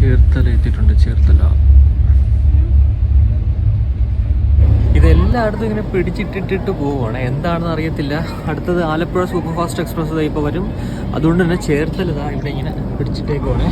ചേർത്തല എത്തിയിട്ടുണ്ട്. ചേർത്തല ഇതെല്ലായിടത്തും ഇങ്ങനെ പിടിച്ചിട്ടിട്ട് പോവുകയാണ്. എന്താണെന്ന് അറിയത്തില്ല. അടുത്തത് ആലപ്പുഴ സൂപ്പർ ഫാസ്റ്റ് എക്സ്പ്രസ് ഇപ്പോൾ വരും. അതുകൊണ്ട് തന്നെ ചേർത്തല ഇവിടെ ഇങ്ങനെ പിടിച്ചിട്ടേക്കുവാണ്.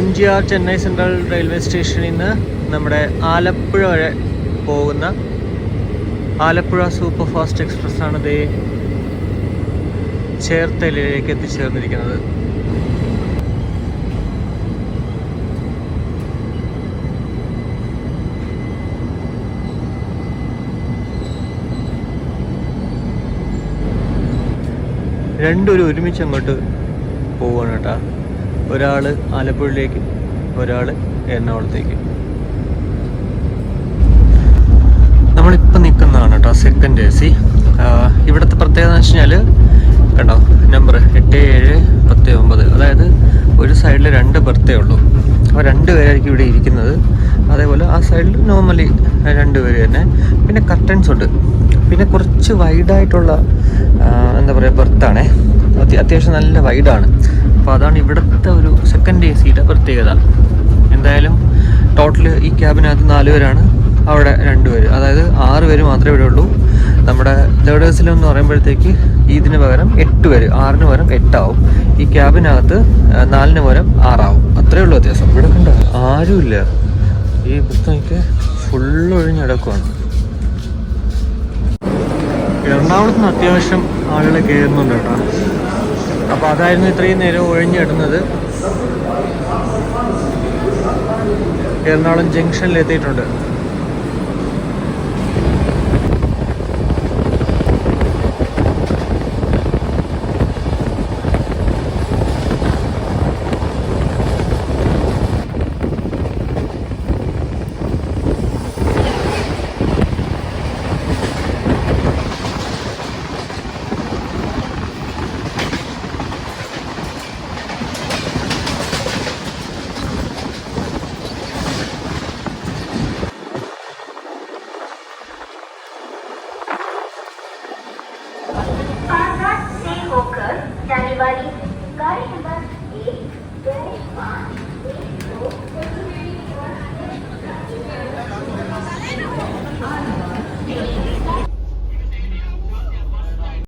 MGR ചെന്നൈ സെൻട്രൽ റെയിൽവേ സ്റ്റേഷനിൽ നിന്ന് നമ്മുടെ ആലപ്പുഴ വരെ പോകുന്ന ആലപ്പുഴ സൂപ്പർ ഫാസ്റ്റ് എക്സ്പ്രസ് ആണ് ദേ ചേർത്തലയിലേക്ക് എത്തിച്ചേർന്നിരിക്കുന്നത്. രണ്ടുപേരും ഒരുമിച്ച് അങ്ങോട്ട് പോവാണ് കേട്ടോ. ഒരാൾ ആലപ്പുഴയിലേക്ക്, ഒരാൾ എറണാകുളത്തേക്ക്. നമ്മളിപ്പോൾ നിൽക്കുന്നതാണ് കേട്ടോ സെക്കൻഡ് AC. ഇവിടുത്തെ പ്രത്യേകത എന്ന് വെച്ച് കഴിഞ്ഞാൽ കണ്ടോ നമ്പർ 8719, അതായത് ഒരു സൈഡിൽ 2 ബർത്തേ ഉള്ളൂ. അപ്പോൾ 2 പേരായിരിക്കും ഇവിടെ ഇരിക്കുന്നത്. അതേപോലെ ആ സൈഡിൽ നോർമലി 2 പേര് തന്നെ. പിന്നെ കർട്ടൻസ് ഉണ്ട്. പിന്നെ കുറച്ച് വൈഡായിട്ടുള്ള എന്താ പറയുക ബർത്താണേ. അത്യാവശ്യം നല്ല വൈഡാണ്. അപ്പോൾ അതാണ് ഇവിടുത്തെ ഒരു സെക്കൻഡ് ACയുടെ പ്രത്യേകത. എന്തായാലും ടോട്ടൽ ഈ ക്യാബിനകത്ത് 4 പേരാണ്, അവിടെ 2 പേര്, അതായത് 6 പേര് മാത്രമേ ഇവിടെ ഉള്ളൂ. നമ്മുടെ തേർഡ് AC എന്ന് പറയുമ്പോഴത്തേക്ക് ഇതിന് പകരം 8 പേര്, 6-ന് പകരം 8 ആവും. ഈ ക്യാബിനകത്ത് 4-ന് പകരം 6 ആവും. അത്രയേ ഉള്ളൂ വ്യത്യാസം. ഇവിടെ കണ്ട ആരുമില്ല. ഈ പുസ്തകമൊക്കെ ഫുള്ള് ഒഴിഞ്ഞടക്കുവാണ്. എറണാകുളത്ത് നിന്ന് അത്യാവശ്യം ആളുകൾ കയറുന്നുണ്ട് കേട്ടോ. അപ്പോൾ അതായിരുന്നു ഇത്രയും നേരം ഒഴിഞ്ഞിടുന്നത്. എറണാകുളം ജംഗ്ഷനിലെത്തിയിട്ടുണ്ട്. जाने वाली गाड़ी नंबर